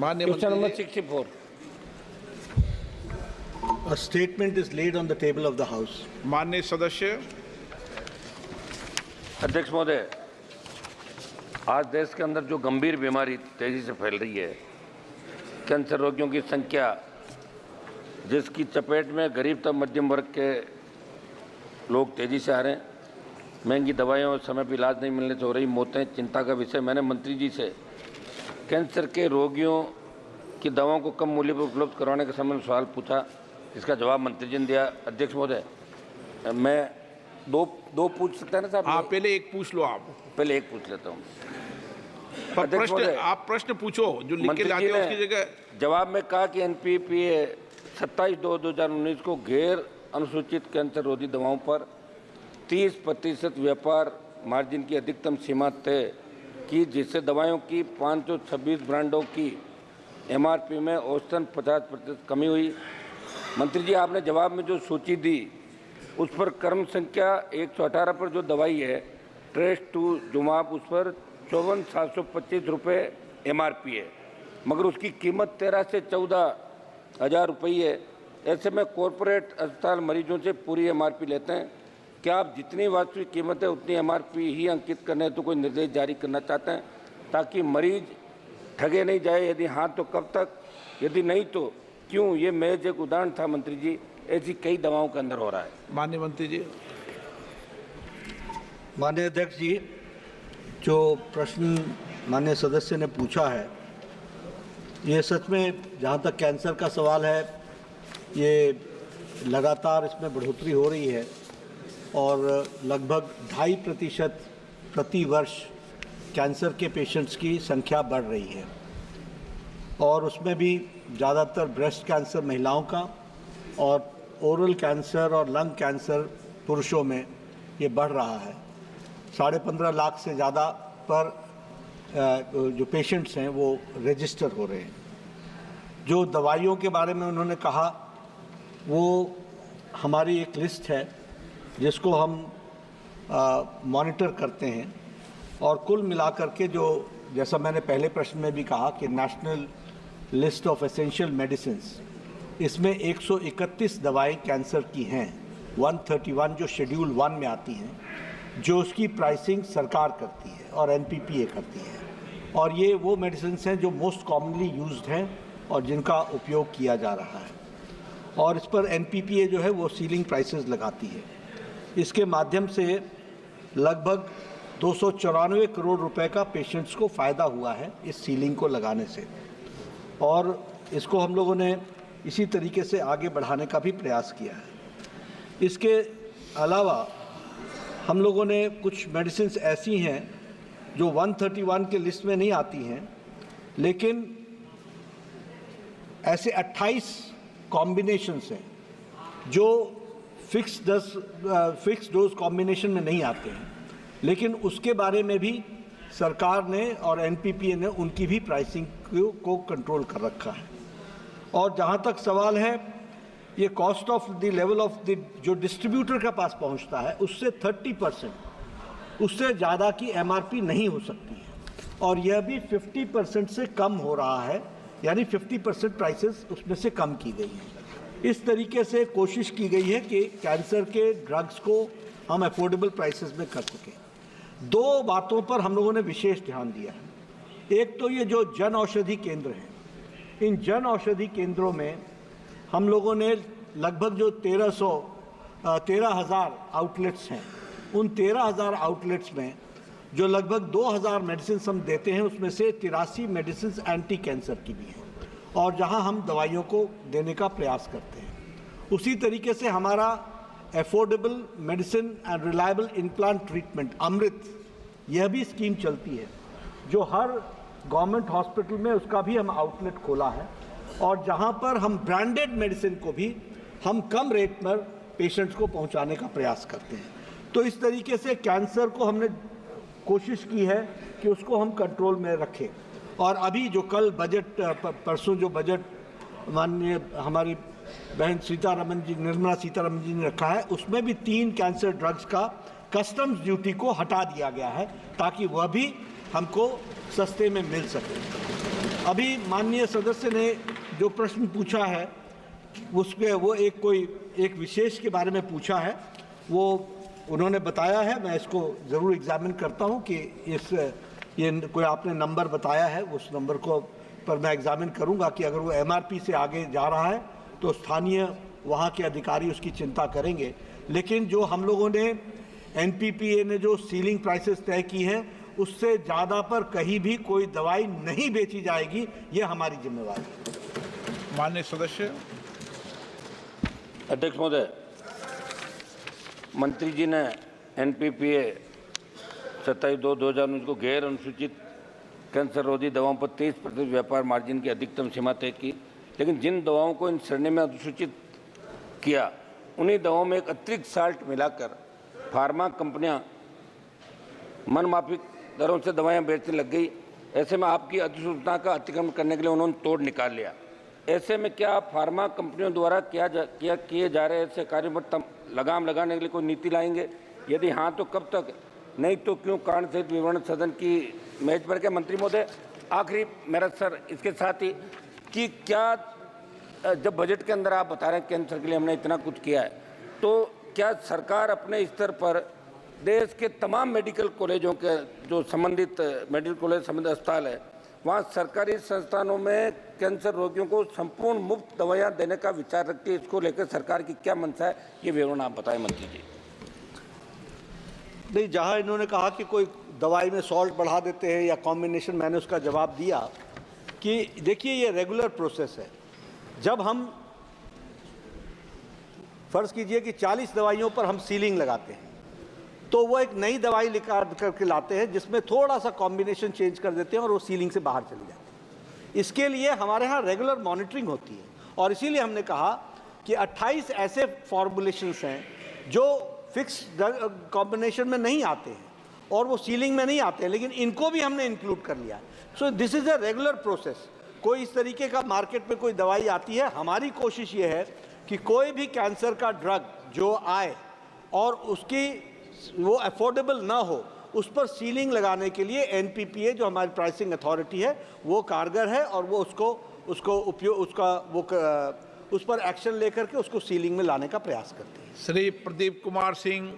माननीय question number मंत्री 64। A statement is laid on the table of the House. माननीय सदस्य अध्यक्ष महोदय, आज देश के अंदर जो गंभीर बीमारी तेजी से फैल रही है, कैंसर रोगियों की संख्या, जिसकी चपेट में गरीब तक मध्यम वर्ग के लोग तेजी से आ रहे हैं, महंगी दवाइयों और समय पर इलाज नहीं मिलने से हो रही मौतें चिंता का विषय। मैंने मंत्री जी से कैंसर के रोगियों की दवाओं को कम मूल्य पर उपलब्ध करवाने के संबंध में सवाल पूछा, इसका जवाब मंत्री जी ने दिया। अध्यक्ष महोदय, मैं दो पूछ सकते हैं ना साहब? हाँ, पहले एक पूछ लो आप। पहले एक पूछ लेता हूँ। पर अध्यक्ष प्रश्न महोदय, आप प्रश्न पूछो जो लिख के मंत्री लाते जी हो ने उसकी जगह। जवाब में कहा कि एनपीपीए 27/2/2019 को गैर अनुसूचित कैंसर रोधी दवाओं पर 30% व्यापार मार्जिन की अधिकतम सीमा तय की, जिससे दवाओं की 526 ब्रांडों की एमआरपी में औसतन 50% कमी हुई। मंत्री जी, आपने जवाब में जो सूची दी उस पर क्रम संख्या 118 पर जो दवाई है ट्रेस टू जुमाब, उस पर 54,725 रुपये एमआरपी है, मगर उसकी कीमत 13 से 14,000 रुपये है। ऐसे में कॉरपोरेट अस्पताल मरीजों से पूरी एमआरपी लेते हैं। क्या आप जितनी वास्तविक कीमत है उतनी एमआरपी ही अंकित करने तो कोई निर्देश जारी करना चाहते हैं, ताकि मरीज ठगे नहीं जाए? यदि हाँ तो कब तक, यदि नहीं तो क्यों? ये महज एक उदाहरण था मंत्री जी, ऐसी कई दवाओं के अंदर हो रहा है। माननीय मंत्री जी। माननीय अध्यक्ष जी, जो प्रश्न माननीय सदस्य ने पूछा है, ये सच में जहाँ तक कैंसर का सवाल है, ये लगातार इसमें बढ़ोतरी हो रही है और लगभग 2.5% प्रति वर्ष कैंसर के पेशेंट्स की संख्या बढ़ रही है, और उसमें भी ज़्यादातर ब्रेस्ट कैंसर महिलाओं का और ओरल कैंसर और लंग कैंसर पुरुषों में ये बढ़ रहा है। 15.5 लाख से ज़्यादा पर जो पेशेंट्स हैं वो रजिस्टर हो रहे हैं। जो दवाइयों के बारे में उन्होंने कहा, वो हमारी एक लिस्ट है जिसको हम मॉनिटर करते हैं, और कुल मिलाकर के जो, जैसा मैंने पहले प्रश्न में भी कहा कि national list of essential medicines, इसमें 131 दवाएं कैंसर की हैं, 131 जो शेड्यूल 1 में आती हैं, जो उसकी प्राइसिंग सरकार करती है और एनपीपीए करती है, और ये वो मेडिसिन्स हैं जो मोस्ट कॉमनली यूज्ड हैं और जिनका उपयोग किया जा रहा है, और इस पर एनपीपीए जो है वो सीलिंग प्राइसेस लगाती है। इसके माध्यम से लगभग 294 करोड़ रुपए का पेशेंट्स को फ़ायदा हुआ है इस सीलिंग को लगाने से, और इसको हम लोगों ने इसी तरीके से आगे बढ़ाने का भी प्रयास किया है। इसके अलावा हम लोगों ने कुछ मेडिसिन्स ऐसी हैं जो 131 के लिस्ट में नहीं आती हैं, लेकिन ऐसे 28 कॉम्बिनेशंस हैं जो फिक्स डोज कॉम्बिनेशन में नहीं आते हैं, लेकिन उसके बारे में भी सरकार ने और एनपीपीए ने उनकी भी प्राइसिंग को कंट्रोल कर रखा है। और जहाँ तक सवाल है ये cost of the level of the जो डिस्ट्रीब्यूटर के पास पहुँचता है, उससे 30% उससे ज़्यादा की एमआरपी नहीं हो सकती है, और यह भी 50% से कम हो रहा है, यानी 50% प्राइसेस उसमें से कम की गई हैं। इस तरीके से कोशिश की गई है कि कैंसर के ड्रग्स को हम अफोर्डेबल प्राइसेस में कर सकें। दो बातों पर हम लोगों ने विशेष ध्यान दिया है। एक तो ये जो जन औषधि केंद्र हैं, इन जन औषधि केंद्रों में हम लोगों ने लगभग जो 13,000 आउटलेट्स हैं, उन 13,000 आउटलेट्स में जो लगभग 2,000 मेडिसिन हम देते हैं, उसमें से 83 मेडिसिन एंटी कैंसर की भी हैं, और जहां हम दवाइयों को देने का प्रयास करते हैं। उसी तरीके से हमारा affordable medicine and reliable implant treatment Amrit, यह भी स्कीम चलती है, जो हर गवर्नमेंट हॉस्पिटल में उसका भी हम आउटलेट खोला है, और जहां पर हम ब्रांडेड मेडिसिन को भी हम कम रेट पर पेशेंट्स को पहुंचाने का प्रयास करते हैं। तो इस तरीके से कैंसर को हमने कोशिश की है कि उसको हम कंट्रोल में रखें। और अभी जो कल बजट, परसों जो बजट माननीय हमारी बहन निर्मला सीतारमन जी ने रखा है, उसमें भी 3 कैंसर ड्रग्स का कस्टम्स ड्यूटी को हटा दिया गया है, ताकि वह भी हमको सस्ते में मिल सके। अभी माननीय सदस्य ने जो प्रश्न पूछा है उसमें वो एक विशेष के बारे में पूछा है, वो उन्होंने बताया है। मैं इसको ज़रूर एग्जामिन करता हूँ कि ये कोई आपने नंबर बताया है, उस नंबर को पर मैं एग्जामिन करूँगा कि अगर वो MRP से आगे जा रहा है तो स्थानीय वहाँ के अधिकारी उसकी चिंता करेंगे। लेकिन जो हम लोगों ने NPPA ने जो सीलिंग प्राइसेस तय की हैं उससे ज़्यादा पर कहीं भी कोई दवाई नहीं बेची जाएगी, ये हमारी जिम्मेवारी है। माननीय सदस्य। अध्यक्ष महोदय, मंत्री जी ने NPPA 27/2/2019 को गैर अनुसूचित कैंसर रोधी दवाओं पर 30% व्यापार मार्जिन की अधिकतम सीमा तय की, लेकिन जिन दवाओं को इन श्रेणी में अनुसूचित किया उन्हीं दवाओं में एक अतिरिक्त साल्ट मिलाकर फार्मा कंपनियां मनमाफिक दरों से दवाएं बेचने लग गई। ऐसे में आपकी अधिसूचना का अतिक्रमण करने के लिए उन्होंने तोड़ निकाल लिया। ऐसे में क्या फार्मा कंपनियों द्वारा किए जा रहे ऐसे कार्यों पर लगाम लगाने के लिए कोई नीति लाएंगे? यदि हाँ तो कब तक, नहीं तो क्यों? कारण सहित विवरण सदन की मेज पर के। मंत्री महोदय, आखिरी मेरा सर इसके साथ ही कि क्या जब बजट के अंदर आप बता रहे हैं कैंसर के लिए हमने इतना कुछ किया है, तो क्या सरकार अपने स्तर पर देश के तमाम मेडिकल कॉलेजों के जो संबंधित मेडिकल कॉलेज संबंधित अस्पताल है वहाँ सरकारी संस्थानों में कैंसर रोगियों को संपूर्ण मुफ्त दवाइयाँ देने का विचार रखती है? इसको लेकर सरकार की क्या मंशा है, ये विवरण आप बताएं मंत्री जी। नहीं, जहाँ इन्होंने कहा कि कोई दवाई में सॉल्ट बढ़ा देते हैं या कॉम्बिनेशन, मैंने उसका जवाब दिया कि देखिए ये रेगुलर प्रोसेस है। जब हम फर्ज कीजिए कि 40 दवाइयों पर हम सीलिंग लगाते हैं तो वो एक नई दवाई निकाल करके लाते हैं जिसमें थोड़ा सा कॉम्बिनेशन चेंज कर देते हैं और वो सीलिंग से बाहर चली जाती है। इसके लिए हमारे यहाँ रेगुलर मॉनिटरिंग होती है और इसीलिए हमने कहा कि 28 ऐसे फॉर्मुलेशंस हैं जो फिक्स कॉम्बिनेशन में नहीं आते हैं और वो सीलिंग में नहीं आते हैं, लेकिन इनको भी हमने इंक्लूड कर लिया। So this is a regular process. कोई इस तरीके का मार्केट में कोई दवाई आती है, हमारी कोशिश ये है कि कोई भी कैंसर का ड्रग जो आए और उसकी वो अफोर्डेबल ना हो, उस पर सीलिंग लगाने के लिए NPPA जो हमारी प्राइसिंग अथॉरिटी है वो कारगर है और वो उस पर एक्शन लेकर के उसको सीलिंग में लाने का प्रयास करती है। श्री प्रदीप कुमार सिंह